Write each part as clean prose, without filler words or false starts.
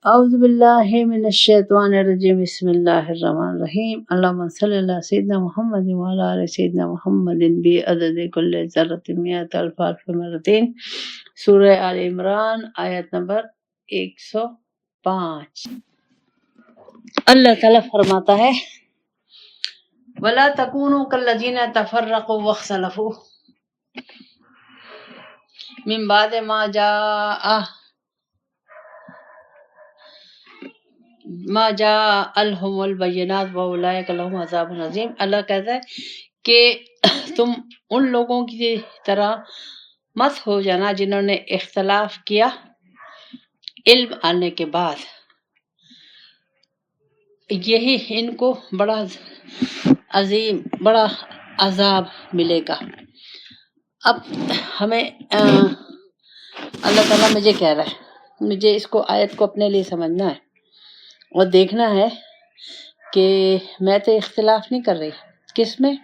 اعوذ باللہ من الشیطان الرجیم بسم اللہ الرحمن الرحیم اللہم صلی اللہ سیدنا محمد وعلی آل سیدنا محمد بعدد کل ذرۃ مئۃ الف الف مرتين سورہ آل عمران آیت نمبر 105۔ اللہ تعالیٰ فرماتا ہے وَلَا تَكُونُوا كَالَّذِينَ تَفَرَّقُوا وَاخْتَلَفُوا من بعد ما جاءتهم البینات وَأُولَئِكَ لَهُمْ عَذَابٌ عَظِيمٌ۔ اللہ کہتا ہے کہ تم ان لوگوں کی طرح مت ہو جانا جنہوں نے اختلاف کیا علم آنے کے بعد، یہی ان کو بڑا عظیم بڑا عذاب ملے گا۔ اب ہمیں اللہ تعالیٰ مجھے کہہ رہا ہے، مجھے اس کو آیت کو اپنے لیے سمجھنا ہے اور دیکھنا ہے کہ میں تو اختلاف نہیں کر رہی، کس میں؟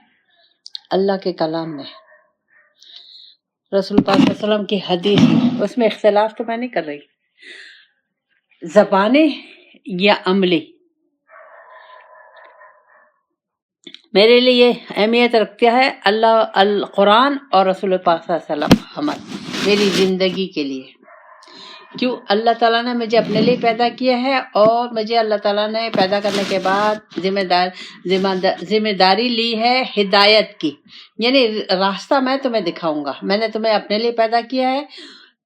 اللہ کے کلام میں، رسول پاک صلی اللہ علیہ وسلم کی حدیث میں، اس میں اختلاف تو میں نہیں کر رہی۔ زبانی یا عملی، میرے لیے اہمیت رکھتا ہے اللہ القرآن اور رسول پاک صلی اللہ علیہ وسلم عمل میری زندگی کے لیے۔ کیوں؟ اللہ تعالیٰ نے مجھے اپنے لیے پیدا کیا ہے اور مجھے اللہ تعالیٰ نے پیدا کرنے کے بعد ذمہ داری لی ہے ہدایت کی، یعنی راستہ میں تمہیں دکھاؤں گا۔ میں نے تمہیں اپنے لیے پیدا کیا ہے،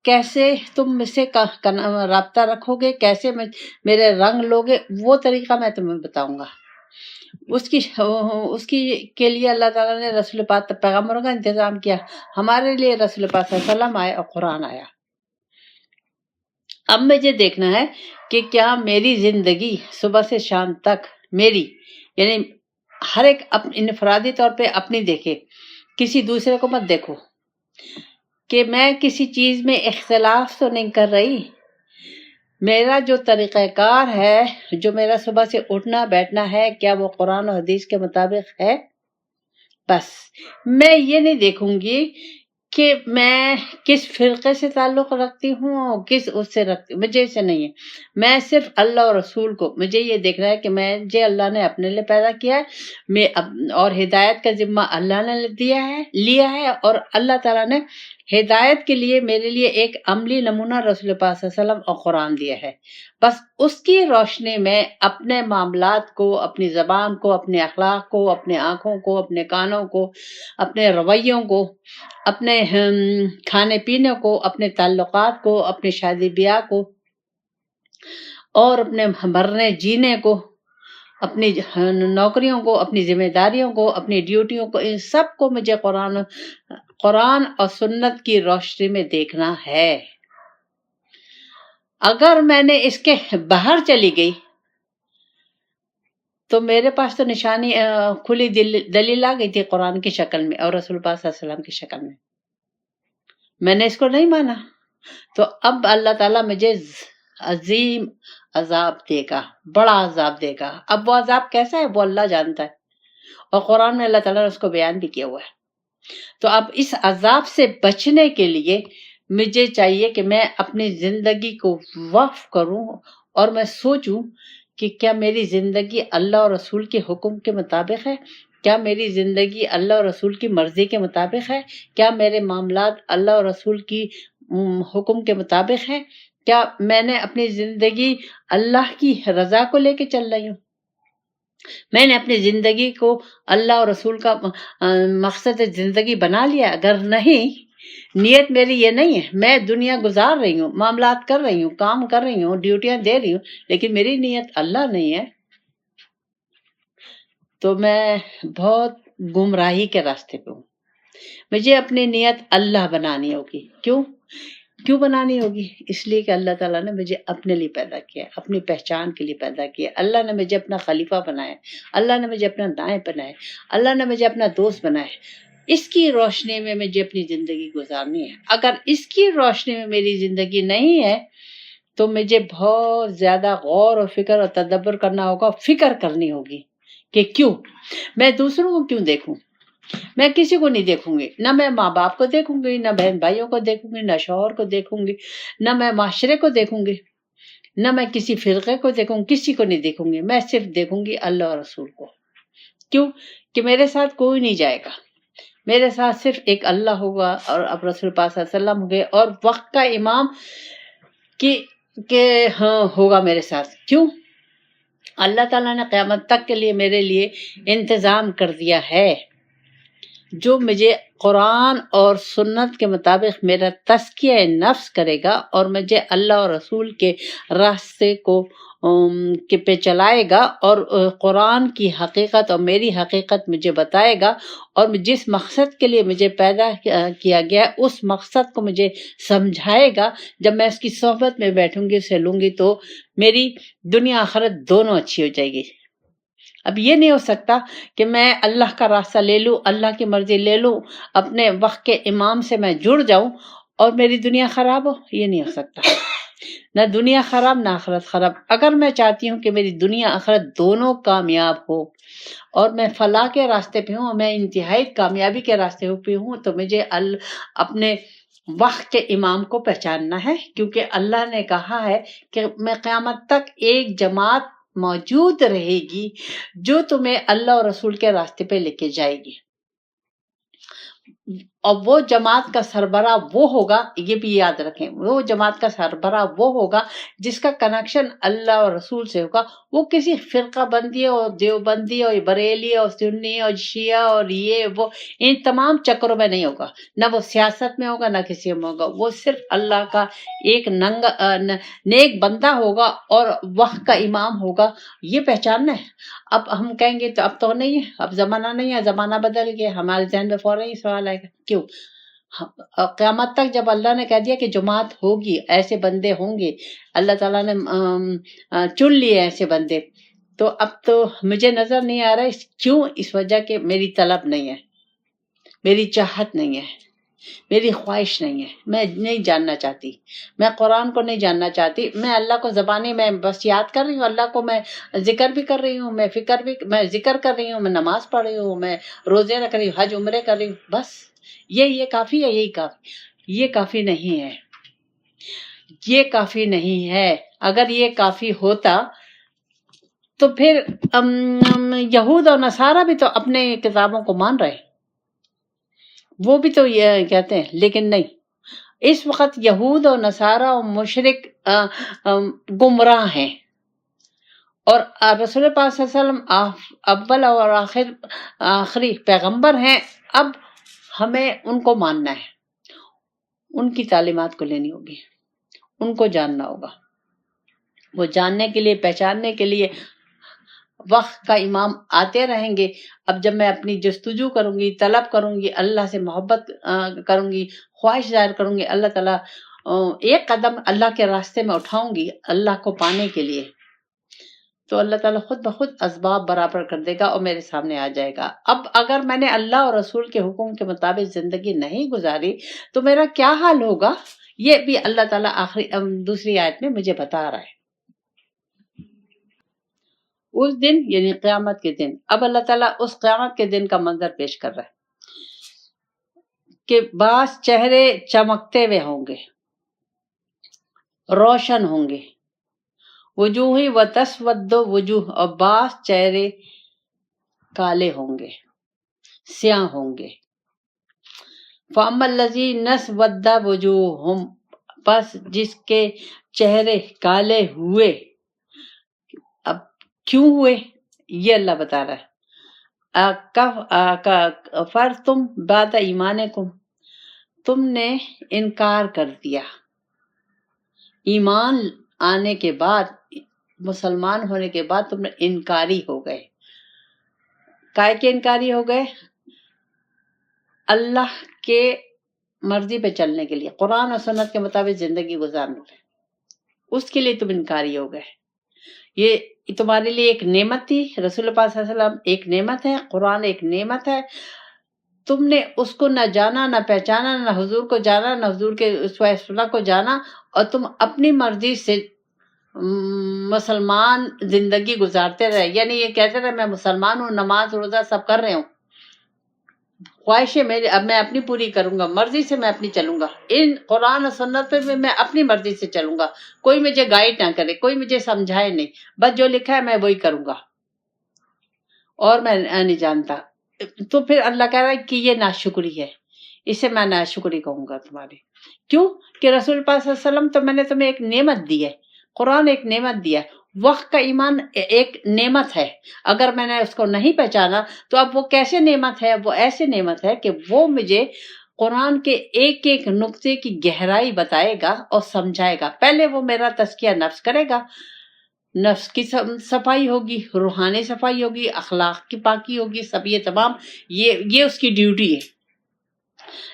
کیسے تم مجھ سے رابطہ رکھو گے، کیسے میرے رنگ لوگے، وہ طریقہ میں تمہیں بتاؤں گا۔ اس کی کے لیے اللہ تعالیٰ نے رسول پاک پیغمبروں کا انتظام کیا، ہمارے لیے رسول پاک صلی اللہ علیہ وسلم آئے اور قرآن آیا۔ اب مجھے دیکھنا ہے کہ کیا میری زندگی صبح سے شام تک میری، یعنی ہر ایک انفرادی طور پہ اپنی دیکھے، کسی دوسرے کو مت دیکھو، کہ میں کسی چیز میں اختلاف تو نہیں کر رہی، میرا جو طریقہ کار ہے، جو میرا صبح سے اٹھنا بیٹھنا ہے، کیا وہ قرآن و حدیث کے مطابق ہے؟ بس میں یہ نہیں دیکھوں گی کہ میں کس فرقے سے تعلق رکھتی ہوں، کس اس سے رکھتی ہوں، مجھے اسے نہیں ہے۔ میں صرف اللہ اور رسول کو، مجھے یہ دیکھنا ہے کہ مجھے اللہ نے اپنے لیے پیدا کیا ہے اور ہدایت کا ذمہ اللہ نے لیا ہے، اور اللہ تعالیٰ نے ہدایت کے لیے میرے لیے ایک عملی نمونہ رسول پاک صلی اللہ علیہ وسلم اور قرآن دیا ہے۔ بس اس کی روشنی میں اپنے معاملات کو، اپنی زبان کو، اپنے اخلاق کو، اپنے آنکھوں کو، اپنے کانوں کو، اپنے رویوں کو، اپنے کھانے پینے کو، اپنے تعلقات کو، اپنے شادی بیاہ کو، اور اپنے مرنے جینے کو، اپنی نوکریوں کو، اپنی ذمہ داریوں کو، اپنی ڈیوٹیوں کو، ان سب کو مجھے قرآن اور سنت کی روشنی میں دیکھنا ہے۔ اگر میں نے اس کے باہر چلی گئی تو میرے پاس تو نشانی کھلی دلیل آ گئی تھی قرآن کی شکل میں اور رسول پاک صلی اللہ علیہ وسلم کی شکل میں نے اس کو نہیں مانا، تو اب اللہ تعالیٰ مجھے عظیم عذاب دے گا، بڑا عذاب دے گا۔ اب وہ عذاب کیسا ہے وہ اللہ جانتا ہے، اور قرآن میں اللہ تعالیٰ نے اس کو بیان بھی کیا ہوا ہے۔ تو اب اس عذاب سے بچنے کے لیے مجھے چاہیے کہ میں اپنی زندگی کو وقف کروں اور میں سوچوں کہ کیا میری زندگی اللہ اور رسول کے حکم کے مطابق ہے، کیا میری زندگی اللہ اور رسول کی مرضی کے مطابق ہے، کیا میرے معاملات اللہ اور رسول کی حکم کے مطابق ہے، کیا میں نے اپنی زندگی اللہ کی رضا کو لے کے چل رہی ہوں، میں نے اپنی زندگی کو اللہ اور رسول کا مقصد زندگی بنا لیا۔ اگر نہیں، نیت میری یہ نہیں ہے، میں دنیا گزار رہی ہوں، معاملات کر رہی ہوں، کام کر رہی ہوں، ڈیوٹیاں دے رہی ہوں، لیکن میری نیت اللہ نہیں ہے، تو میں بہت گمراہی کے راستے پہ ہوں۔ مجھے اپنی نیت اللہ بنانی ہوگی۔ کیوں بنانی ہوگی؟ اس لیے کہ اللہ تعالیٰ نے مجھے اپنے لیے پیدا کیا، اپنی پہچان کے لیے پیدا کیا، اللہ نے مجھے اپنا خلیفہ بنایا، اللہ نے مجھے اپنا نائب بنایا، اللہ نے مجھے اپنا دوست بنایا۔ اس کی روشنی میں مجھے اپنی زندگی گزارنی ہے۔ اگر اس کی روشنی میں میری زندگی نہیں ہے تو مجھے بہت زیادہ غور و فکر اور تدبر کرنا ہوگا، فکر کرنی ہوگی کہ کیوں میں دوسروں کو کیوں دیکھوں، میں کسی کو نہیں دیکھوں گی، نہ میں ماں باپ کو دیکھوں گی، نہ بہن بھائیوں کو دیکھوں گی، نہ شوہر کو دیکھوں گی، نہ میں معاشرے کو دیکھوں گی، نہ میں کسی فرقے کو دیکھوں، کسی کو نہیں دیکھوں گی، میں صرف دیکھوں گی اللہ اور رسول کو. کیوں کہ میرے ساتھ کوئی نہیں جائے گا، میرے ساتھ صرف ایک اللہ ہوگا اور اب رسول پاک صلی اللہ علیہ وسلم ہوگے اور وقت کا امام کہ ہاں ہوگا میرے ساتھ. کیوں؟ اللہ تعالیٰ نے قیامت تک کے لیے میرے لیے انتظام کر دیا ہے. جو مجھے قرآن اور سنت کے مطابق میرا تزکیہ نفس کرے گا اور مجھے اللہ اور رسول کے راستے کو پہ چلائے گا اور قرآن کی حقیقت اور میری حقیقت مجھے بتائے گا اور جس مقصد کے لیے مجھے پیدا کیا گیا اس مقصد کو مجھے سمجھائے گا، جب میں اس کی صحبت میں بیٹھوں گی، اسے لوں گی، تو میری دنیا آخرت دونوں اچھی ہو جائے گی. اب یہ نہیں ہو سکتا کہ میں اللہ کا راستہ لے لوں، اللہ کی مرضی لے لوں، اپنے وقت کے امام سے میں جڑ جاؤں اور میری دنیا خراب ہو. یہ نہیں ہو سکتا، نہ دنیا خراب نہ آخرت خراب. اگر میں چاہتی ہوں کہ میری دنیا آخرت دونوں کامیاب ہو اور میں فلاح کے راستے پہ ہوں اور میں انتہائی کامیابی کے راستے پہ ہوں، تو مجھے اپنے وقت کے امام کو پہچاننا ہے. کیونکہ اللہ نے کہا ہے کہ میں قیامت تک ایک جماعت موجود رہے گی جو تمہیں اللہ اور رسول کے راستے پہ لے کے جائے گی، اور وہ جماعت کا سربراہ وہ ہوگا، یہ بھی یاد رکھیں، وہ جماعت کا سربراہ وہ ہوگا جس کا کنیکشن اللہ اور رسول سے ہوگا. وہ کسی فرقہ بندی اور دیوبندی اور بریلی اور سنی اور شیعہ اور یہ وہ ان تمام چکروں میں نہیں ہوگا، نہ وہ سیاست میں ہوگا نہ کسی میں ہوگا. وہ صرف اللہ کا ایک نیک بندہ ہوگا اور وقت کا امام ہوگا. یہ پہچاننا ہے. اب ہم کہیں گے تو اب تو نہیں ہے، اب زمانہ نہیں ہے، زمانہ بدل گیا. ہمارے ذہن میں فوراً ہی سوال آئے گا کیوں؟ قیامت تک جب اللہ نے کہہ دیا کہ جماعت ہوگی، ایسے بندے ہوں گے، اللہ تعالیٰ نے چن لیے ایسے بندے، تو اب تو مجھے نظر نہیں آ رہا. کیوں؟ اس وجہ کہ میری طلب نہیں ہے، میری چاہت نہیں ہے، میری خواہش نہیں ہے. میں نہیں جاننا چاہتی، میں قرآن کو نہیں جاننا چاہتی. میں اللہ کو زبانی میں بس یاد کر رہی ہوں، اللہ کو میں ذکر بھی کر رہی ہوں، میں ذکر کر رہی ہوں، میں نماز پڑھ رہی ہوں، میں روزے رکھ رہی ہوں، حج عمرے کر رہی ہوں. بس یہ کافی ہے. یہی کافی. یہ کافی نہیں ہے، یہ کافی نہیں ہے. اگر یہ کافی ہوتا تو پھر یہود اور نصارہ بھی تو اپنے کتابوں کو مان رہے، وہ بھی تو یہ کہتے ہیں. لیکن نہیں، اس وقت یہود اور نصارہ اور مشرک گمراہ ہیں، اور رسول پاک صلی اللہ علیہ وسلم اول اور آخری پیغمبر ہیں. اب ہمیں ان کو ماننا ہے، ان کی تعلیمات کو لینی ہوگی، ان کو جاننا ہوگا. وہ جاننے کے لیے، پہچاننے کے لیے وقت کا امام آتے رہیں گے. اب جب میں اپنی جستجو کروں گی، طلب کروں گی، اللہ سے محبت کروں گی، خواہش ظاہر کروں گی، اللہ تعالیٰ ایک قدم اللہ کے راستے میں اٹھاؤں گی اللہ کو پانے کے لیے، تو اللہ تعالیٰ خود بخود اسباب برابر کر دے گا اور میرے سامنے آ جائے گا. اب اگر میں نے اللہ اور رسول کے حکم کے مطابق زندگی نہیں گزاری تو میرا کیا حال ہوگا؟ یہ بھی اللہ تعالیٰ دوسری آیت میں مجھے بتا رہا ہے. اس دن یعنی قیامت کے دن. اب اللہ تعالیٰ اس قیامت کے دن کا منظر پیش کر رہا ہے کہ بعض چہرے چمکتے ہوئے ہوں گے، روشن ہوں گے، وجوہ و تسود وجوہ، اور بعض چہرے کالے ہوں گے، سیاہ ہوں گے. فَأَمَّا الَّذِينَ اسْوَدَّتْ وُجُوهُهُمْ، پس جس کے چہرے کالے ہوئے. اب کیوں ہوئے یہ اللہ بتا رہا ہے. کفرتم بعد ایمانکم، تم نے انکار کر دیا ایمان آنے کے بعد، مسلمان ہونے کے بعد تم نے انکاری ہو گئے. کائے کے انکاری ہو گئے؟ اللہ کے مرضی پہ چلنے کے لیے، قرآن اور سنت کے مطابق زندگی گزارنے کے، اس کے لیے تم انکاری ہو گئے. یہ تمہارے لیے ایک نعمت تھی، رسول پاک صلی اللہ علیہ وسلم ایک نعمت ہے، قرآن ایک نعمت ہے. تم نے اس کو نہ جانا، نہ پہچانا، نہ حضور کو جانا، نہ حضور کے اسوہ سنہ کو جانا، اور تم اپنی مرضی سے مسلمان زندگی گزارتے رہے. یعنی یہ کہتے رہے میں مسلمان ہوں، نماز روزہ سب کر رہے ہوں، خواہشیں میری اب میں اپنی پوری کروں گا، مرضی سے میں اپنی چلوں گا، ان قرآن اور سنت پہ میں اپنی مرضی سے چلوں گا، کوئی مجھے گائیڈ نہ کرے، کوئی مجھے سمجھائے نہیں، بس جو لکھا ہے میں وہی کروں گا، اور میں نہیں جانتا۔ تو پھر اللہ کہہ رہا ہے کہ یہ ناشکری ہے، اسے میں ناشکری کہوں گا تمہاری۔ کیوں کہ رسول پاک صلی اللہ علیہ وسلم تو میں نے تمہیں ایک نعمت دی ہے، قرآن ایک نعمت دیا ہے، وقت کا ایمان ایک نعمت ہے، اگر میں نے اس کو نہیں پہچانا تو اب وہ کیسے نعمت ہے؟ وہ ایسے نعمت ہے کہ وہ مجھے قرآن کے ایک ایک نقطے کی گہرائی بتائے گا اور سمجھائے گا۔ پہلے وہ میرا تزکیہ نفس کرے گا، نفس کی صفائی ہوگی، روحانی صفائی ہوگی، اخلاق کی پاکی ہوگی، سب یہ تمام یہ اس کی ڈیوٹی ہے۔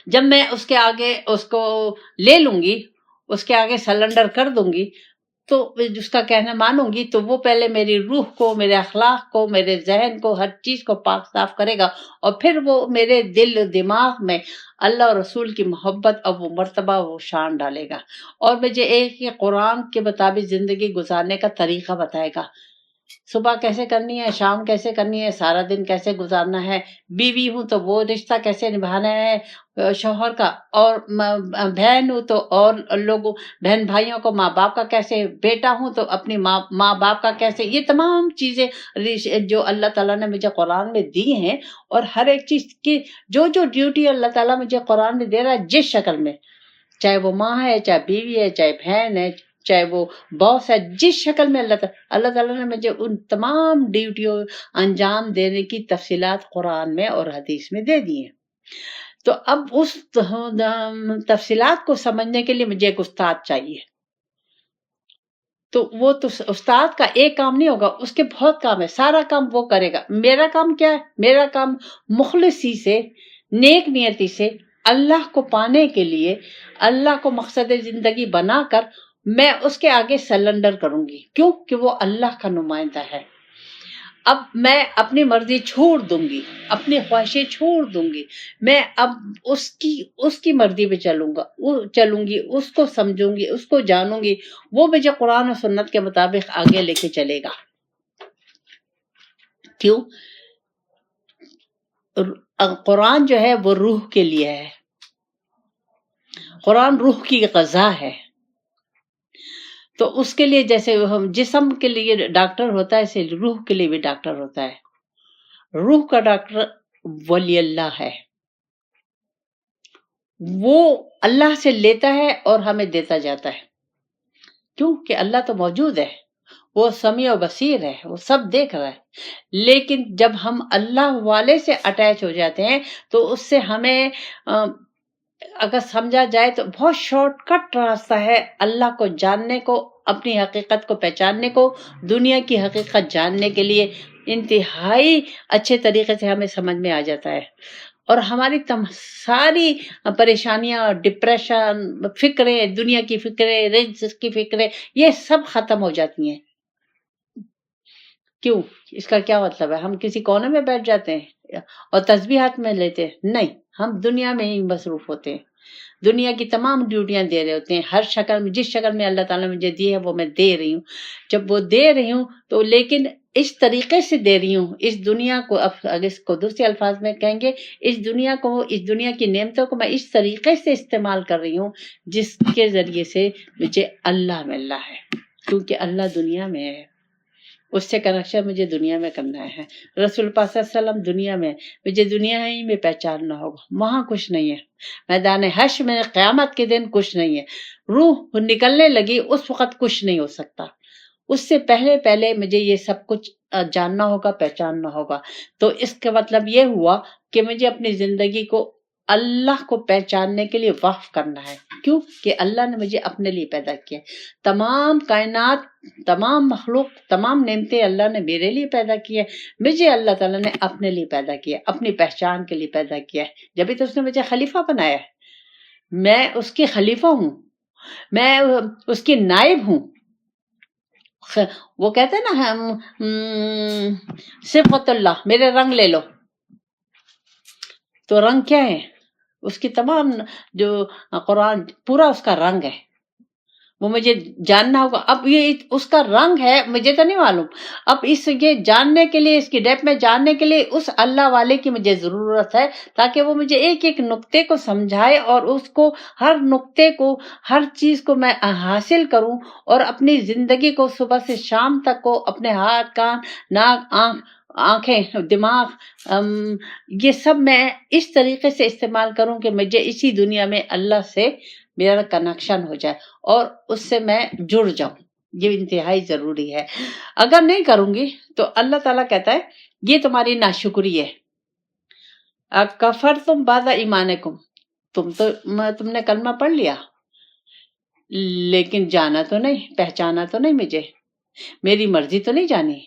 جب میں اس کے آگے اس کو لے لوں گی، اس کے آگے سلنڈر کر دوں گی، تو اس کا کہنا مانوں گی، تو وہ پہلے میری روح کو، میرے اخلاق کو، میرے ذہن کو، ہر چیز کو پاک صاف کرے گا، اور پھر وہ میرے دل دماغ میں اللہ اور رسول کی محبت اور وہ مرتبہ، وہ شان ڈالے گا، اور مجھے ایک قرآن کے مطابق زندگی گزارنے کا طریقہ بتائے گا۔ صبح کیسے کرنی ہے، شام کیسے کرنی ہے، سارا دن کیسے گزارنا ہے، بیوی ہوں تو وہ رشتہ کیسے نبھانا ہے شوہر کا، اور بہن ہوں تو اور لوگوں، بہن بھائیوں کو، ماں باپ کا کیسے، بیٹا ہوں تو اپنی ماں باپ کا کیسے، یہ تمام چیزیں جو اللہ تعالیٰ نے مجھے قرآن میں دی ہیں، اور ہر ایک چیز کی جو ڈیوٹی اللہ تعالیٰ مجھے قرآن میں دے رہا ہے، جس شکل میں، چاہے وہ ماں ہے، چاہے بیوی ہے، چاہے بہن ہے، چاہے وہ باس ہے، جس شکل میں اللہ تعالیٰ نے مجھے ان تمام ڈیوٹیوں انجام دینے کی تفصیلات قرآن میں اور حدیث میں دے دی ہیں۔ تو اب اس تفصیلات کو سمجھنے کے لیے مجھے ایک استاد چاہیے، تو وہ تو استاد کا ایک کام نہیں ہوگا، اس کے بہت کام ہے، سارا کام وہ کرے گا۔ میرا کام کیا ہے؟ میرا کام مخلصی سے، نیک نیتی سے، اللہ کو پانے کے لیے، اللہ کو مقصد زندگی بنا کر میں اس کے آگے سلنڈر کروں گی۔ کیوں کہ وہ اللہ کا نمائندہ ہے۔ اب میں اپنی مرضی چھوڑ دوں گی، اپنی خواہشیں چھوڑ دوں گی، میں اب اس کی مرضی پہ چلوں گی، اس کو سمجھوں گی، اس کو جانوں گی، وہ مجھے قرآن و سنت کے مطابق آگے لے کے چلے گا۔ کیوں؟ قرآن جو ہے وہ روح کے لیے ہے، قرآن روح کی غذا ہے، تو اس کے لیے جیسے ہم جسم کے لیے ڈاکٹر ہوتا ہے، ایسے روح کے لیے بھی ڈاکٹر ہوتا ہے۔ روح کا ڈاکٹر ولی اللہ ہے، وہ اللہ سے لیتا ہے اور ہمیں دیتا جاتا ہے۔ کیوں کہ اللہ تو موجود ہے، وہ سمیع و بصیر ہے، وہ سب دیکھ رہا ہے، لیکن جب ہم اللہ والے سے اٹیچ ہو جاتے ہیں تو اس سے ہمیں اگر سمجھا جائے تو بہت شارٹ کٹ راستہ ہے اللہ کو جاننے کو، اپنی حقیقت کو پہچاننے کو، دنیا کی حقیقت جاننے کے لیے انتہائی اچھے طریقے سے ہمیں سمجھ میں آ جاتا ہے، اور ہماری ساری پریشانیاں، ڈپریشن، فکریں، دنیا کی فکریں، رزق کی فکریں، یہ سب ختم ہو جاتی ہیں۔ کیوں؟ اس کا کیا مطلب ہے؟ ہم کسی کونے میں بیٹھ جاتے ہیں اور تسبیحات میں لیتے ہیں؟ نہیں، ہم دنیا میں ہی مصروف ہوتے ہیں، دنیا کی تمام ڈیوٹیاں دے رہے ہوتے ہیں، ہر شکل میں، جس شکل میں اللہ تعالیٰ نے مجھے دی ہے وہ میں دے رہی ہوں۔ جب وہ دے رہی ہوں تو لیکن اس طریقے سے دے رہی ہوں، اس دنیا کو، اگر اس کو دوسرے الفاظ میں کہیں گے، اس دنیا کی نعمتوں کو میں اس طریقے سے استعمال کر رہی ہوں جس کے ذریعے سے مجھے اللہ مل رہا ہے، کیونکہ اللہ دنیا میں ہے، اس سے کنیکشن مجھے دنیا میں کرنا ہے۔ رسول پاک صلی اللہ علیہ وسلم دنیا میں، مجھے دنیا ہی میں پہچاننا ہوگا، وہاں کچھ نہیں ہے، میدان حشر میں قیامت کے دن کچھ نہیں ہے، روح نکلنے لگی اس وقت کچھ نہیں ہو سکتا، اس سے پہلے مجھے یہ سب کچھ جاننا ہوگا، پہچاننا ہوگا۔ تو اس کا مطلب یہ ہوا کہ مجھے اپنی زندگی کو اللہ کو پہچاننے کے لیے وقف کرنا ہے۔ کیوں کہ اللہ نے مجھے اپنے لیے پیدا کیا، تمام کائنات، تمام مخلوق، تمام نعمتیں اللہ نے میرے لیے پیدا کی ہے، مجھے اللہ تعالیٰ نے اپنے لیے پیدا کیا، اپنی پہچان کے لیے پیدا کیا ہے، جبھی تو اس نے مجھے خلیفہ بنایا ہے، میں اس کی خلیفہ ہوں، میں اس کی نائب ہوں۔ وہ کہتے ہیں نا صفت اللہ، میرے رنگ لے لو، تو رنگ کیا ہے؟ اس کی تمام جو قرآن پورا اس کا رنگ ہے، وہ مجھے جاننا ہوگا. اب یہ اس کا رنگ ہے مجھے تو نہیں معلوم. اب یہ جاننے کے لیے، اس کی ڈیپ میں جاننے کے لیے اس اللہ والے کی مجھے ضرورت ہے، تاکہ وہ مجھے ایک ایک نقطے کو سمجھائے اور اس کو، ہر نقطے کو، ہر چیز کو میں حاصل کروں اور اپنی زندگی کو صبح سے شام تک کو اپنے ہاتھ، کان، ناک، آنکھیں، دماغ، یہ سب میں اس طریقے سے استعمال کروں کہ مجھے اسی دنیا میں اللہ سے میرا کنیکشن ہو جائے اور اس سے میں جڑ جاؤں. یہ انتہائی ضروری ہے. اگر نہیں کروں گی تو اللہ تعالیٰ کہتا ہے یہ تمہاری ناشکری ہے. کفرتم بعد ایمانکم، تم نے کلمہ پڑھ لیا لیکن جانا تو نہیں، پہچانا تو نہیں مجھے، میری مرضی تو نہیں جانی،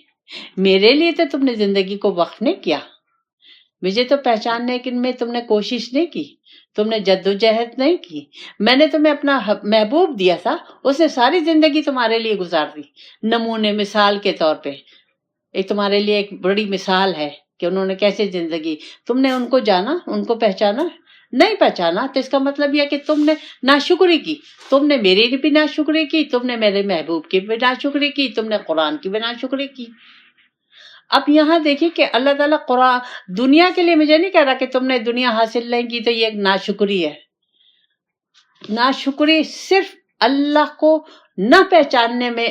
میرے لیے تو تم نے زندگی کو وقف نہیں کیا، مجھے تو پہچاننے میں تم نے کوشش نہیں کی، تم نے جدوجہد نہیں کی. میں نے تمہیں اپنا محبوب دیا تھا، اس نے ساری زندگی تمہارے لیے گزار دی. نمونے، مثال کے طور پہ ایک تمہارے لیے ایک بڑی مثال ہے کہ انہوں نے کیسے زندگی، تم نے ان کو جانا، ان کو پہچانا نہیں. پہچانا تو اس کا مطلب یہ کہ تم نے ناشکری کی. تم نے میری بھی ناشکری کی، تم نے میرے محبوب کی بھی ناشکری کی، تم نے قرآن کی بھی ناشکری کی. اب یہاں دیکھیے کہ اللہ تعالیٰ قرآن دنیا کے لیے مجھے نہیں کہہ رہا کہ تم نے دنیا حاصل نہیں کی تو یہ ایک ناشکری ہے. ناشکری صرف اللہ کو نہ پہچاننے میں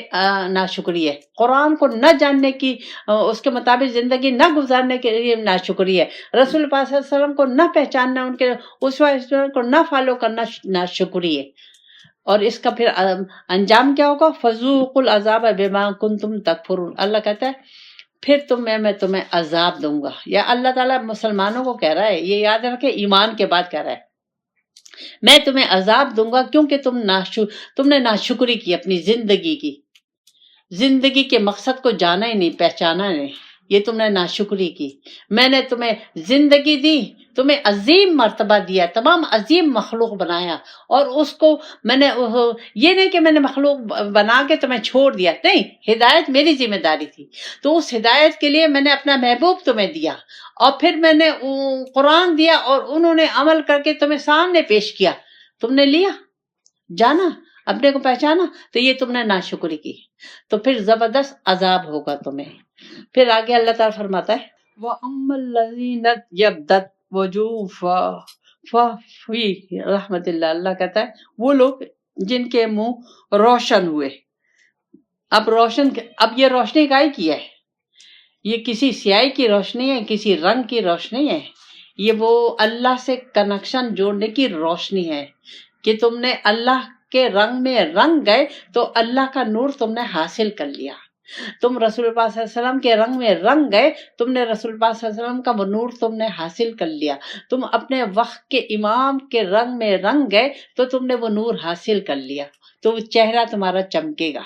ناشکری ہے، قرآن کو نہ جاننے کی، اس کے مطابق زندگی نہ گزارنے کے لیے ناشکری ہے، رسول پاک صلی اللہ علیہ وسلم کو نہ پہچاننا، ان کے اسوہ کو نہ فالو کرنا ناشکری ہے. اور اس کا پھر انجام کیا ہوگا؟ فذوقوا العذاب بما کنتم تکفرون. اللہ کہتا ہے پھر میں تمہیں عذاب دوں گا. یا اللہ تعالیٰ مسلمانوں کو کہہ رہا ہے، یہ یاد رکھے ایمان کے بعد کہہ رہا ہے میں تمہیں عذاب دوں گا کیونکہ تم نے ناشکری کی اپنی زندگی کی. زندگی کے مقصد کو جانا ہی نہیں، پہچانا نہیں، یہ تم نے ناشکری کی. میں نے تمہیں زندگی دی، تمہیں عظیم مرتبہ دیا، تمام عظیم مخلوق بنایا، اور اس کو میں نے، یہ نہیں کہ میں نے مخلوق بنا کے تمہیں چھوڑ دیا، نہیں، ہدایت میری ذمہ داری تھی. تو اس ہدایت کے لیے میں نے اپنا محبوب تمہیں دیا، اور پھر میں نے قرآن دیا اور انہوں نے عمل کر کے تمہیں سامنے پیش کیا. تم نے لیا، جانا، اپنے کو پہچانا، تو یہ تم نے ناشکری کی، تو پھر زبردست عذاب ہوگا تمہیں. پھر آگے اللہ تعالیٰ فرماتا ہے وَأَمَّا الَّذِينَ ابْيَضَّتْ وُجُوهُهُمْ فِي رحمت اللہ. اللہ کہتا ہے وہ لوگ جن کے منہ روشن ہوئے. اب یہ روشنی کائی کی ہے؟ یہ کسی سیاہی کی روشنی ہے، کسی رنگ کی روشنی ہے، یہ وہ اللہ سے کنیکشن جوڑنے کی روشنی ہے کہ تم نے اللہ کے رنگ میں رنگ گئے تو اللہ کا نور تم نے حاصل کر لیا. تم رسول پاک صلی اللہ علیہ وسلم کے رنگ میں رنگ گئے، تم نے رسول پاک صلی اللہ علیہ وسلم کا وہ نور تم نے حاصل کر لیا. تم اپنے وقت کے امام کے رنگ میں رنگ گئے تو تم نے وہ نور حاصل کر لیا، تو وہ چہرہ تمہارا چمکے گا.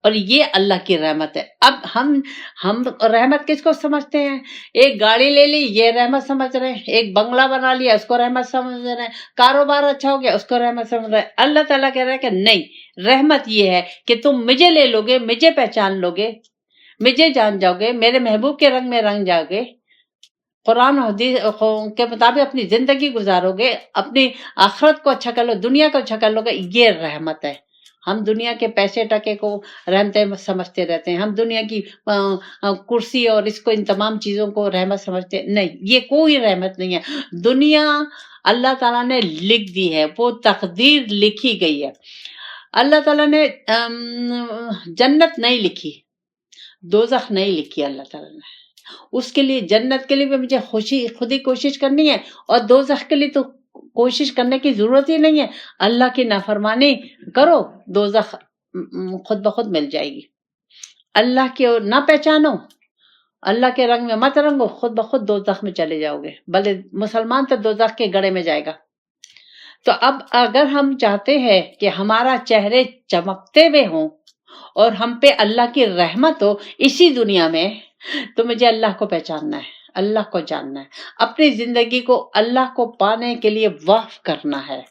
اور یہ اللہ کی رحمت ہے. اب ہم رحمت کس کو سمجھتے ہیں؟ ایک گاڑی لے لی یہ رحمت سمجھ رہے ہیں، ایک بنگلہ بنا لیا اس کو رحمت سمجھ رہے ہیں، کاروبار اچھا ہو گیا اس کو رحمت سمجھ رہے ہیں. اللہ تعالیٰ کہہ رہا ہے کہ نہیں، رحمت یہ ہے کہ تم مجھے لے لو گے، مجھے پہچان لو گے، مجھے جان جاؤ گے، میرے محبوب کے رنگ میں رنگ جاؤ گے، قرآن و حدیث کے مطابق اپنی زندگی گزارو گے، اپنی آخرت کو اچھا کر لو، دنیا کو اچھا کر لو گے. یہ رحمت ہے. ہم دنیا کے پیسے ٹکے کو رحمتیں سمجھتے رہتے ہیں، ہم دنیا کی کرسی اور اس کو ان تمام چیزوں کو رحمت سمجھتے ہیں. نہیں، یہ کوئی رحمت نہیں ہے. دنیا اللہ تعالیٰ نے لکھ دی ہے، وہ تقدیر لکھی گئی ہے. اللہ تعالیٰ نے جنت نہیں لکھی، دوزخ نہیں لکھی. اللہ تعالیٰ نے اس کے لیے، جنت کے لیے بھی مجھے خود ہی کوشش کرنی ہے، اور دوزخ کے لیے تو کوشش کرنے کی ضرورت ہی نہیں ہے. اللہ کی نافرمانی کرو، دوزخ خود بخود مل جائے گی. اللہ کے نہ پہچانو، اللہ کے رنگ میں مت رنگو، خود بخود دوزخ میں چلے جاؤ گے. بلے مسلمان تو دوزخ کے گڑھے میں جائے گا. تو اب اگر ہم چاہتے ہیں کہ ہمارا چہرے چمکتے ہوئے ہوں اور ہم پہ اللہ کی رحمت ہو اسی دنیا میں، تو مجھے اللہ کو پہچاننا ہے، اللہ کو جاننا ہے، اپنی زندگی کو اللہ کو پانے کے لیے وقف کرنا ہے.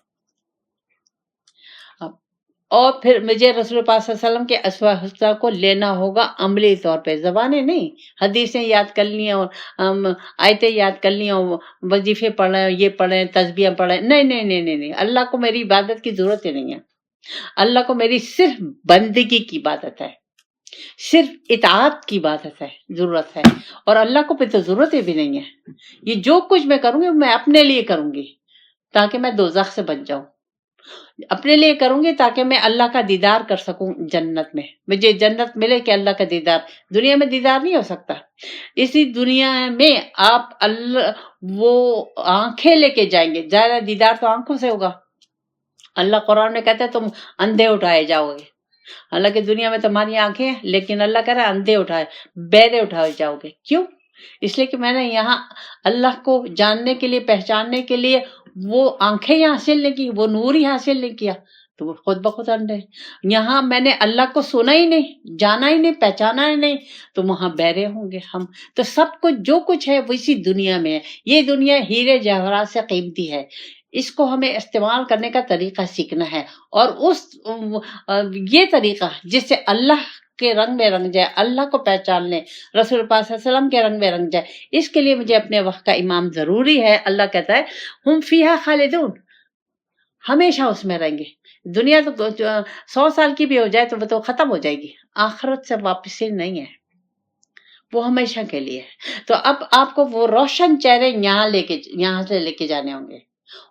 اور پھر مجھے رسول پاک صلی اللہ علیہ وسلم کے اسوہ حسنہ کو لینا ہوگا عملی طور پہ. زبانیں نہیں، حدیثیں یاد کر لی اور آیتیں یاد کر لی اور وظیفے پڑھیں، یہ پڑھیں، تسبیح پڑھیں، نہیں نہیں نہیں نہیں نہیں. اللہ کو میری عبادت کی ضرورت ہی نہیں ہے. اللہ کو میری صرف بندگی کی عبادت ہے، صرف اطاعت کی عبادت ہے، ضرورت ہے، اور اللہ کو پھر تو ضرورت ہی بھی نہیں ہے۔ یہ جو کچھ میں کروں گی میں اپنے لیے کروں گی تاکہ میں دوزخ سے بچ جاؤں، اپنے لیے کروں گی تاکہ میں اللہ کا دیدار کر سکوں جنت میں، مجھے جنت ملے کہ اللہ کا دیدار، دنیا میں دیدار نہیں ہو سکتا۔ اسی دنیا میں آپ اللہ وہ آنکھیں لے کے جائیں گے، زیادہ دیدار تو آنکھوں سے ہوگا۔ اللہ قرآن میں کہتا ہے تم اندھے اٹھائے جاؤ گے، حالانکہ دنیا میں تمہاری آنکھیں ہیں، لیکن اللہ کہہ رہا ہے اندھے اٹھائے، بہرے اٹھائے جاؤ گے۔ کیوں؟ اس لیے کہ میں نے یہاں اللہ کو جاننے کے لیے، پہچاننے کے لیے وہ آنکھیں ہی حاصل نہیں کی، وہ نور ہی حاصل نہیں کیا، تو وہ خود بخود اندھے۔ یہاں میں نے اللہ کو سنا ہی نہیں، جانا ہی نہیں، پہچانا ہی نہیں، تو وہاں بہرے ہوں گے ہم۔ تو سب کچھ جو کچھ ہے وہ اسی دنیا میں ہے۔ یہ دنیا ہیرے جواہرات سے قیمتی ہے، اس کو ہمیں استعمال کرنے کا طریقہ سیکھنا ہے، اور یہ طریقہ جس سے اللہ کے رنگ میں رنگ جائے، اللہ کو پہچان لیں، رسول پاک صلی اللہ علیہ وسلم کے رنگ میں رنگ جائے، اس کے لیے مجھے اپنے وقت کا امام ضروری ہے۔ اللہ کہتا ہے ہم فیہا خالدون، ہمیشہ اس میں رہیں گے۔ دنیا تو 100 سال کی بھی ہو جائے تو وہ تو ختم ہو جائے گی، آخرت سے واپسی نہیں ہے، وہ ہمیشہ کے لیے ہے۔ تو اب آپ کو وہ روشن چہرے یہاں سے لے کے جانے ہوں گے،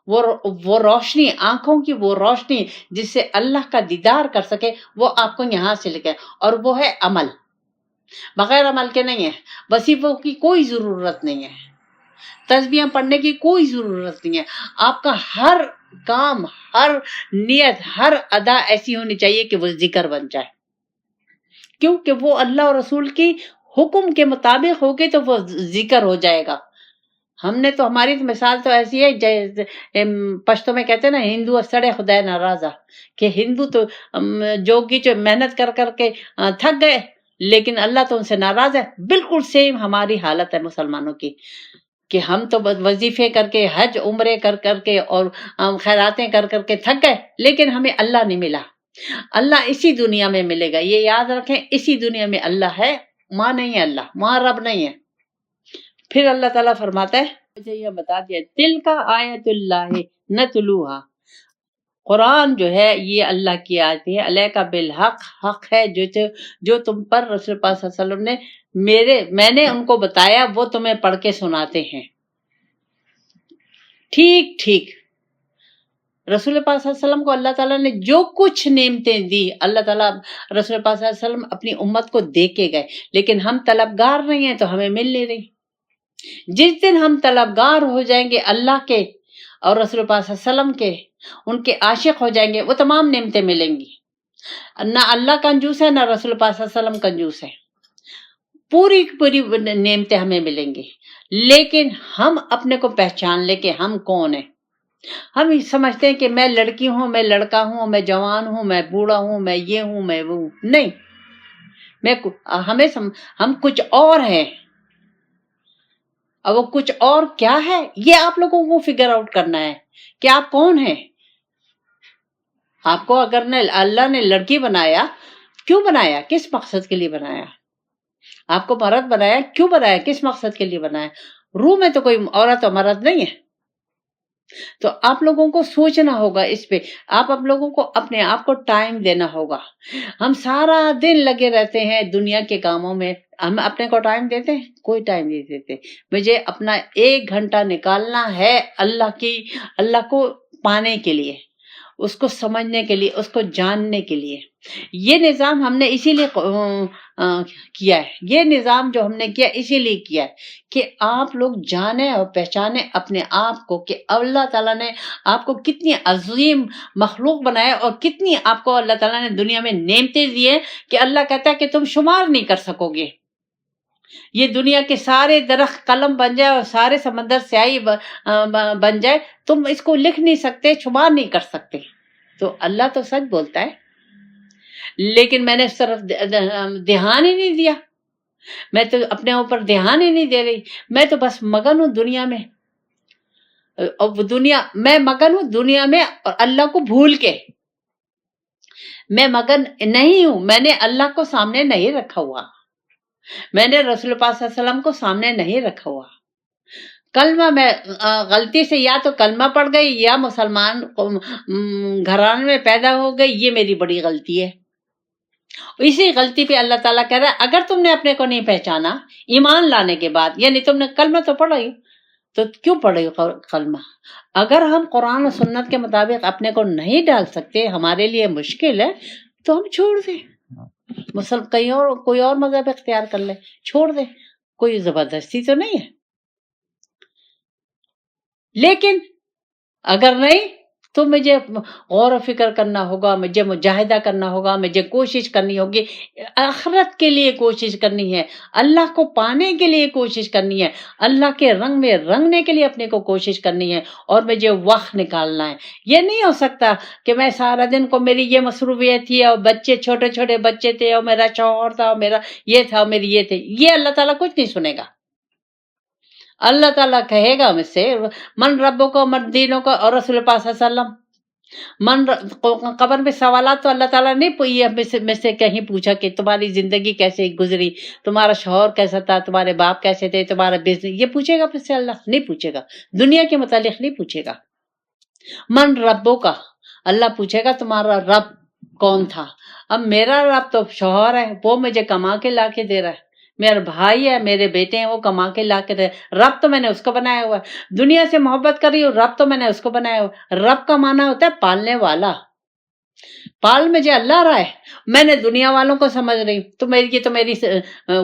وہ روشنی، آنکھوں کی وہ روشنی جس سے اللہ کا دیدار کر سکے، وہ آپ کو یہاں سے لے کے، اور وہ ہے عمل، بغیر عمل کے نہیں ہے۔ وظیفوں کی کوئی ضرورت نہیں ہے، تسبیحاں پڑھنے کی کوئی ضرورت نہیں ہے۔ آپ کا ہر کام، ہر نیت، ہر ادا ایسی ہونی چاہیے کہ وہ ذکر بن جائے، کیونکہ وہ اللہ اور رسول کی حکم کے مطابق ہوگی تو وہ ذکر ہو جائے گا۔ ہم نے تو، ہماری مثال تو ایسی ہے، پشتو میں کہتے ہیں نا، ہندو سڑے خدا ناراضہ، کہ ہندو تو جوگی جو محنت کر کر کے تھک گئے، لیکن اللہ تو ان سے ناراض ہے۔ بالکل سیم ہماری حالت ہے مسلمانوں کی، کہ ہم تو وظیفے کر کے، حج عمرے کر کر کے، اور خیراتیں کر کر کے تھک گئے، لیکن ہمیں اللہ نہیں ملا۔ اللہ اسی دنیا میں ملے گا، یہ یاد رکھیں، اسی دنیا میں اللہ ہے، وہاں نہیں ہے اللہ، وہاں رب نہیں ہے۔ پھر اللہ تعالیٰ فرماتا ہے، مجھے یہ بتا دیا، دل کا آیت اللہ نتلوہا، قرآن جو ہے یہ اللہ کی آیت ہے، علیہ بالحق، حق ہے جو تم پر رسول پاک صلی اللہ علیہ وسلم نے میں نے ان کو بتایا، وہ تمہیں پڑھ کے سناتے ہیں۔ ٹھیک ٹھیک رسول پاک صلی اللہ علیہ وسلم کو اللہ تعالیٰ نے جو کچھ نعمتیں دی، اللہ تعالیٰ رسول پاک صلی اللہ علیہ وسلم اپنی امت کو دے کے گئے، لیکن ہم طلبگار نہیں ہیں تو ہمیں مل نہیں رہی۔ جس دن ہم طلبگار ہو جائیں گے اللہ کے اور رسول پاک صلی اللہ علیہ وسلم کے، ان کے عاشق ہو جائیں گے، وہ تمام نعمتیں ملیں گی۔ نہ اللہ کنجوس ہے، نہ رسول پاک صلی اللہ علیہ وسلم کنجوس ہے، پوری پوری نعمتیں ہمیں ملیں گی، لیکن ہم اپنے کو پہچان لے کہ ہم کون ہیں۔ ہم سمجھتے ہیں کہ میں لڑکی ہوں، میں لڑکا ہوں، میں جوان ہوں، میں بوڑھا ہوں، میں یہ ہوں، میں وہ ہوں۔ نہیں، ہم کچھ اور ہیں، اور وہ کچھ اور کیا ہے یہ آپ لوگوں کو فگر آؤٹ کرنا ہے کہ آپ کون ہیں۔ آپ کو اگر اللہ نے لڑکی بنایا، کیوں بنایا؟ کس مقصد کے لیے بنایا؟ آپ کو مرد بنایا، کیوں بنایا؟ کس مقصد کے لیے بنایا؟ روح میں تو کوئی عورت اور مرد نہیں ہے۔ تو آپ لوگوں کو سوچنا ہوگا اس پہ، آپ لوگوں کو اپنے آپ کو ٹائم دینا ہوگا۔ ہم سارا دن لگے رہتے ہیں دنیا کے کاموں میں، ہم اپنے کو ٹائم دیتے ہیں؟ کوئی ٹائم نہیں دیتے۔ مجھے اپنا 1 گھنٹہ نکالنا ہے اللہ کو پانے کے لیے، اس کو سمجھنے کے لیے، اس کو جاننے کے لیے۔ یہ نظام ہم نے اسی لیے کیا ہے، یہ نظام جو ہم نے کیا اسی لیے کیا ہے کہ آپ لوگ جانیں اور پہچانیں اپنے آپ کو، کہ اللہ تعالیٰ نے آپ کو کتنی عظیم مخلوق بنایا، اور کتنی آپ کو اللہ تعالیٰ نے دنیا میں نعمتیں دی ہیں کہ اللہ کہتا ہے کہ تم شمار نہیں کر سکو گے۔ یہ دنیا کے سارے درخت قلم بن جائے اور سارے سمندر سیاہی بن جائے، تم اس کو لکھ نہیں سکتے، شمار نہیں کر سکتے۔ تو اللہ تو سچ بولتا ہے، لیکن میں نے اس طرف دھیان ہی نہیں دیا، میں تو اپنے اوپر دھیان ہی نہیں دے رہی، میں تو بس مگن ہوں دنیا میں، اور میں مگن ہوں دنیا میں، اور اللہ کو بھول کے میں مگن نہیں ہوں۔ میں نے اللہ کو سامنے نہیں رکھا ہوا، میں نے رسول پاک صلی اللہ علیہ وسلم کو سامنے نہیں رکھا ہوا۔ کلمہ میں غلطی سے یا تو کلمہ پڑھ گئی یا مسلمان گھرانے میں پیدا ہو گئی، یہ میری بڑی غلطی ہے۔ اسی غلطی پہ اللہ تعالیٰ کہہ رہا ہے اگر تم نے اپنے کو نہیں پہچانا ایمان لانے کے بعد، یعنی تم نے کلمہ تو پڑھا ہی، تو کیوں پڑھے کلمہ؟ اگر ہم قرآن و سنت کے مطابق اپنے کو نہیں ڈال سکتے، ہمارے لیے مشکل ہے، تو ہم چھوڑ دیں، کوئی اور مذہب اختیار کر لیں، چھوڑ دیں، کوئی زبردستی تو نہیں ہے۔ لیکن اگر نہیں تو مجھے غور و فکر کرنا ہوگا، مجھے مجاہدہ کرنا ہوگا، مجھے کوشش کرنی ہوگی، آخرت کے لیے کوشش کرنی ہے، اللہ کو پانے کے لیے کوشش کرنی ہے، اللہ کے رنگ میں رنگنے کے لیے اپنے کو کوشش کرنی ہے، اور مجھے وقت نکالنا ہے۔ یہ نہیں ہو سکتا کہ میں سارا دن کو میری یہ مصروفیت تھی، اور بچے چھوٹے چھوٹے بچے تھے، اور میرا شوہر تھا، اور میرا یہ تھا، اور میری یہ تھے، یہ اللہ تعالیٰ کچھ نہیں سنے گا۔ اللہ تعالیٰ کہے گا مجھ سے من ربوں کو، من دینوں کو، اور رسول پاک صلی اللہ علیہ وسلم۔ قبر میں سوالات تو اللہ تعالیٰ نہیں میں سے کہیں پوچھا کہ تمہاری زندگی کیسے گزری، تمہارا شوہر کیسا تھا، تمہارے باپ کیسے تھے، تمہارا بزنس، یہ پوچھے گا مجھ سے؟ اللہ نہیں پوچھے گا، دنیا کے متعلق نہیں پوچھے گا۔ من ربوں کا، اللہ پوچھے گا تمہارا رب کون تھا۔ اب میرا رب تو شوہر ہے، وہ مجھے کما کے لا کے دے رہا ہے، میرا بھائی ہے، میرے بیٹے ہیں، وہ کما کے لا کے دے، رب تو میں نے اس کو بنایا ہوا ہے۔ دنیا سے محبت کر رہی ہوں، رب تو میں نے اس کو بنایا ہوا ہے۔ رب کا معنی ہوتا ہے پالنے والا، پال مجھے اللہ رہا ہے، میں نے دنیا والوں کو سمجھ رہی ہوں، تو میری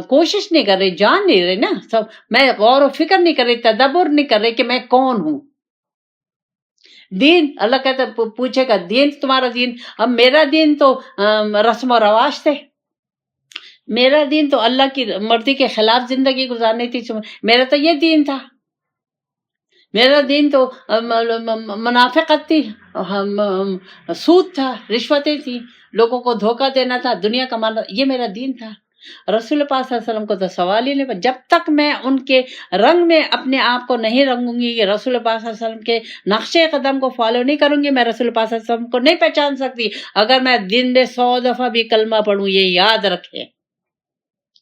کوشش نہیں کر رہی، جان نہیں رہی نا سب، میں غور و فکر نہیں کر رہی، تدبر نہیں کر رہی کہ میں کون ہوں۔ دین، اللہ کہتا ہے پوچھے گا دین، تمہارا دین۔ اب میرا دین تو رسم و رواج تھے، میرا دین تو اللہ کی مرضی کے خلاف زندگی گزارنی تھی، میرا تو یہ دین تھا، میرا دین تو منافقت تھی، سود تھا، رشوتیں تھی، لوگوں کو دھوکہ دینا تھا، دنیا کمانا، یہ میرا دین تھا۔ رسول پاک صلی اللہ علیہ وسلم کو تو سوال ہی نہیں، جب تک میں ان کے رنگ میں اپنے آپ کو نہیں رنگوں گی، کہ رسول پاک صلی اللہ علیہ وسلم کے نقش قدم کو فالو نہیں کروں گی، میں رسول پاک صلی اللہ علیہ وسلم کو نہیں پہچان سکتی۔ اگر میں دن میں 100 دفعہ بھی کلمہ پڑھوں، یہ یاد رکھے،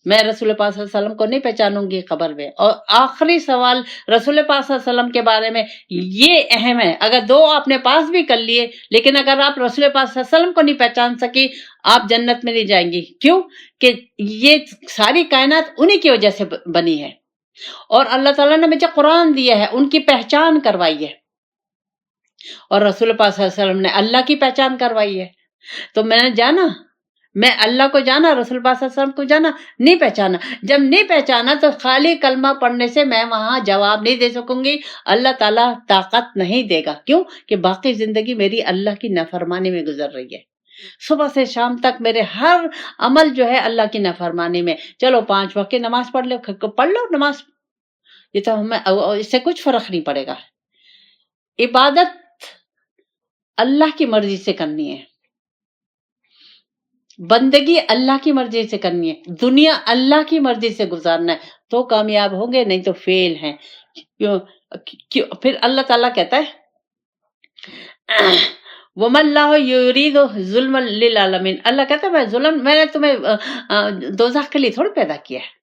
میں رسول پاک صلی اللہ علیہ وسلم کو نہیں پہچانوں گی قبر میں۔ اور آخری سوال رسول پاک صلی اللہ علیہ وسلم کے بارے میں یہ اہم ہے، اگر 2 آپ نے پاس بھی کر لیے، لیکن اگر آپ رسول پاک صلی اللہ علیہ وسلم کو نہیں پہچان سکی، آپ جنت میں نہیں جائیں گی۔ کیوں؟ کہ یہ ساری کائنات انہی کی وجہ سے بنی ہے، اور اللہ تعالیٰ نے مجھے قرآن دیا ہے، ان کی پہچان کروائی ہے، اور رسول پاک صلی اللہ علیہ وسلم نے اللہ کی پہچان کروائی ہے۔ تو میں نے جانا، میں اللہ کو جانا، رسول پاک صلی اللہ علیہ وسلم کو جانا، نہیں پہچانا۔ جب نہیں پہچانا تو خالی کلمہ پڑھنے سے میں وہاں جواب نہیں دے سکوں گی، اللہ تعالیٰ طاقت نہیں دے گا۔ کیوں؟ کہ باقی زندگی میری اللہ کی نافرمانی میں گزر رہی ہے، صبح سے شام تک میرے ہر عمل جو ہے اللہ کی نافرمانی میں۔ چلو 5 وقت کی نماز پڑھ لو نماز، یہ تو ہمیں اس سے کچھ فرق نہیں پڑے گا۔ عبادت اللہ کی مرضی سے کرنی ہے، بندگی اللہ کی مرضی سے کرنی ہے، دنیا اللہ کی مرضی سے گزارنا ہے، تو کامیاب ہوں گے، نہیں تو فیل ہیں۔ پھر اللہ تعالیٰ کہتا ہے وَمَا اللَّهُ يُرِيدُ ظُلْمًا لِلْعَالَمِينَ، اللہ کہتا ہے میں نے تمہیں دوزخ کے لیے تھوڑی پیدا کیا ہے،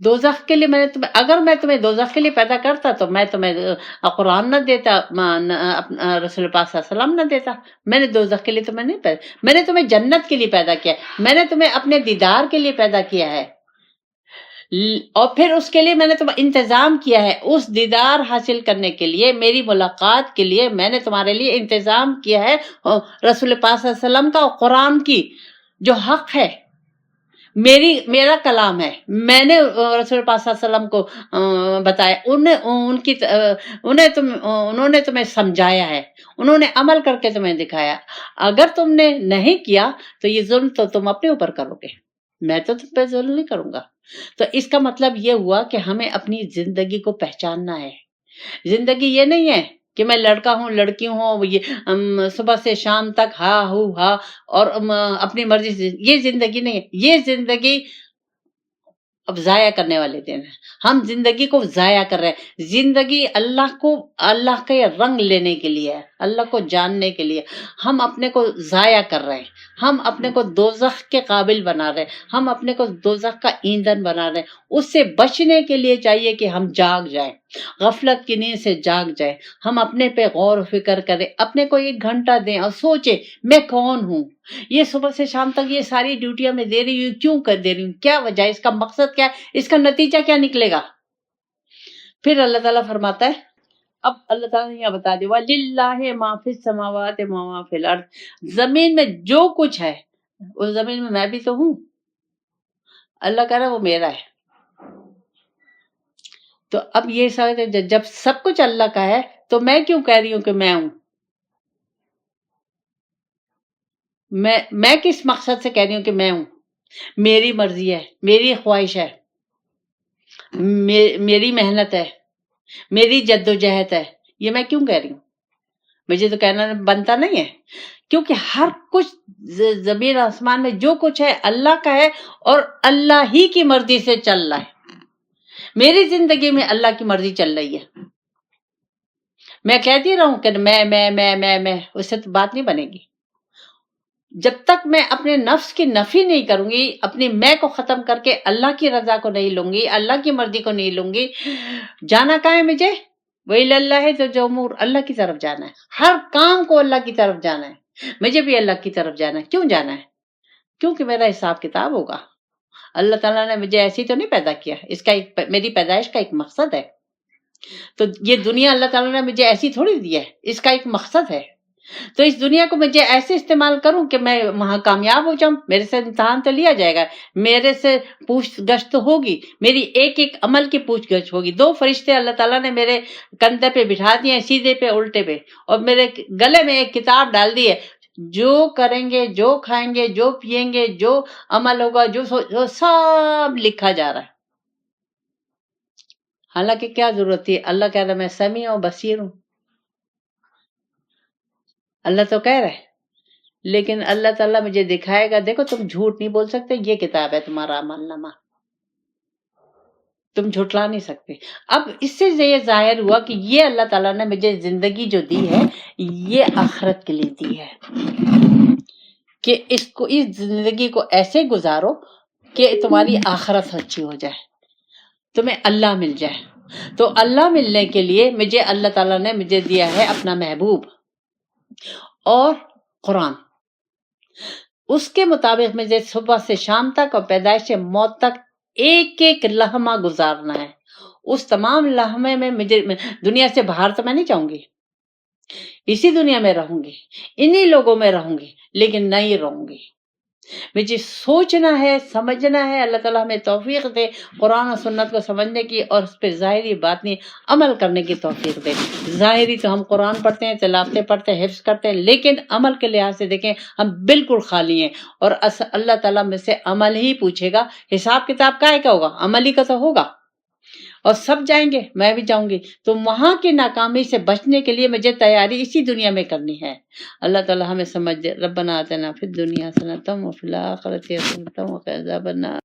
دوزخ کے لیے اگر میں تمہیں دوزخ کے لیے پیدا کرتا تو میں تمہیں قرآن نہ دیتا، رسول پاک صلی اللہ علیہ وسلم نہ دیتا۔ میں نے دوزخ کے لیے تمہیں نہیں پیدا، میں نے تمہیں جنت کے لیے پیدا کیا، میں نے تمہیں اپنے دیدار کے لیے پیدا کیا ہے، اور پھر اس کے لیے میں نے تمہیں انتظام کیا ہے، اس دیدار حاصل کرنے کے لیے، میری ملاقات کے لیے میں نے تمہارے لیے انتظام کیا ہے رسول پاک صلی اللہ علیہ وسلم کا، اور قرآن کی جو حق ہے، میرا کلام ہے، میں نے رسول پاک صلی اللہ علیہ وسلم کو بتایا، انہوں نے تمہیں سمجھایا ہے، انہوں نے عمل کر کے تمہیں دکھایا۔ اگر تم نے نہیں کیا تو یہ ظلم تو تم اپنے اوپر کرو گے، میں تو تم پہ ظلم نہیں کروں گا۔ تو اس کا مطلب یہ ہوا کہ ہمیں اپنی زندگی کو پہچاننا ہے۔ زندگی یہ نہیں ہے کہ میں لڑکا ہوں لڑکی ہوں، صبح سے شام تک ہا اور اپنی مرضی سے، یہ زندگی نہیں ہے۔ یہ زندگی اب ضائع کرنے والے دن ہیں، ہم زندگی کو ضائع کر رہے ہیں۔ زندگی اللہ کے رنگ لینے کے لیے ہے، اللہ کو جاننے کے لیے ہم اپنے کو ضائع کر رہے ہیں، ہم اپنے کو دوزخ کے قابل بنا رہے ہیں، ہم اپنے کو دوزخ کا ایندھن بنا رہے ہیں۔ اس سے بچنے کے لیے چاہیے کہ ہم جاگ جائیں، غفلت کی نیند سے جاگ جائیں، ہم اپنے پہ غور و فکر کریں، اپنے کو 1 گھنٹہ دیں اور سوچیں میں کون ہوں، یہ صبح سے شام تک یہ ساری ڈیوٹیاں میں دے رہی ہوں، کیوں کر دے رہی ہوں، کیا وجہ ہے، اس کا مقصد کیا ہے، اس کا نتیجہ کیا نکلے گا۔ پھر اللہ تعالیٰ فرماتا ہے، اب اللہ تعالیٰ نے یہ بتا دیا وَلِلَّهِ مَا فِي السَّمَاوَاتِ وَمَا فِي الْأَرْضِ، زمین میں جو کچھ ہے اس زمین میں بھی تو ہوں، اللہ کہہ رہا ہے وہ میرا ہے۔ تو اب یہ سمجھتے جب سب کچھ اللہ کا ہے تو میں کیوں کہہ رہی ہوں کہ میں ہوں، میں کس مقصد سے کہہ رہی ہوں کہ میں ہوں، میری مرضی ہے، میری خواہش ہے، میری محنت ہے، میری جد و جہد ہے، یہ میں کیوں کہہ رہی ہوں، مجھے تو کہنا بنتا نہیں ہے، کیونکہ ہر کچھ زمین آسمان میں جو کچھ ہے اللہ کا ہے اور اللہ ہی کی مرضی سے چل رہا ہے۔ میری زندگی میں اللہ کی مرضی چل رہی ہے، میں کہتی رہوں کہ میں اس سے تو بات نہیں بنے گی۔ جب تک میں اپنے نفس کی نفی نہیں کروں گی، اپنی میں کو ختم کر کے اللہ کی رضا کو نہیں لوں گی، اللہ کی مرضی کو نہیں لوں گی، جانا کہاں ہے مجھے، وہی اللہ ہے تو جمہور اللہ کی طرف جانا ہے، ہر کام کو اللہ کی طرف جانا ہے، مجھے بھی اللہ کی طرف جانا ہے۔ کیوں جانا ہے؟ کیونکہ میرا حساب کتاب ہوگا۔ اللہ تعالیٰ نے مجھے ایسی تو نہیں پیدا کیا، اس کا میری پیدائش کا ایک مقصد ہے۔ تو یہ دنیا اللہ تعالیٰ نے مجھے ایسی تھوڑی دی ہے، اس کا ایک مقصد ہے۔ تو اس دنیا کو مجھے ایسے استعمال کروں کہ میں وہاں کامیاب ہو جاؤں، میرے سے امتحان تو لیا جائے گا، میرے سے پوچھ گچھ تو ہوگی، میری ایک ایک عمل کی پوچھ گچھ ہوگی۔ 2 فرشتے اللہ تعالیٰ نے میرے کندھے پہ بٹھا دیے ہیں، سیدھے پہ الٹے پہ، اور میرے گلے میں ایک کتاب ڈال دی ہے، جو کریں گے، جو کھائیں گے، جو پیئیں گے، جو عمل ہوگا، جو سب لکھا جا رہا ہے۔ حالانکہ کیا ضرورت تھی، اللہ کہہ رہا ہے میں سمیع و بصیر ہوں، اللہ تو کہہ رہا ہے، لیکن اللہ تعالیٰ مجھے دکھائے گا دیکھو تم جھوٹ نہیں بول سکتے، یہ کتاب ہے تمہارا عمل نامہ، تم جھٹلا نہیں سکتے۔ اب اس سے یہ ظاہر ہوا کہ یہ اللہ تعالیٰ نے مجھے زندگی جو دی ہے یہ آخرت کے لیے دی ہے، کہ اس زندگی کو ایسے گزارو کہ تمہاری آخرت اچھی ہو جائے، تمہیں اللہ مل جائے۔ تو اللہ ملنے کے لیے مجھے اللہ تعالیٰ نے مجھے دیا ہے اپنا محبوب اور قرآن، اس کے مطابق مجھے صبح سے شام تک اور پیدائش سے موت تک ایک ایک لمحہ گزارنا ہے۔ اس تمام لمحے میں مجھے دنیا سے باہر تو میں نہیں جاؤں گی، اسی دنیا میں رہوں گی، انہی لوگوں میں رہوں گی، لیکن نہیں رہوں گی۔ مجھے سوچنا ہے، سمجھنا ہے، اللہ تعالیٰ ہمیں توفیق دے قرآن و سنت کو سمجھنے کی اور اس پہ ظاہری باطنی عمل کرنے کی توفیق دے۔ ظاہری تو ہم قرآن پڑھتے ہیں، تلاوتیں پڑھتے ہیں، حفظ کرتے ہیں، لیکن عمل کے لحاظ سے دیکھیں ہم بالکل خالی ہیں، اور اللہ تعالیٰ میں سے عمل ہی پوچھے گا۔ حساب کتاب کائے کا ہوگا؟ عمل ہی کا تو ہوگا، اور سب جائیں گے، میں بھی جاؤں گی۔ تو وہاں کی ناکامی سے بچنے کے لیے مجھے تیاری اسی دنیا میں کرنی ہے۔ اللہ تعالیٰ ہمیں سمجھ دے۔ ربنا آتنا فی الدنیا حسنۃ وفی الآخرۃ حسنۃ وقنا عذاب النار۔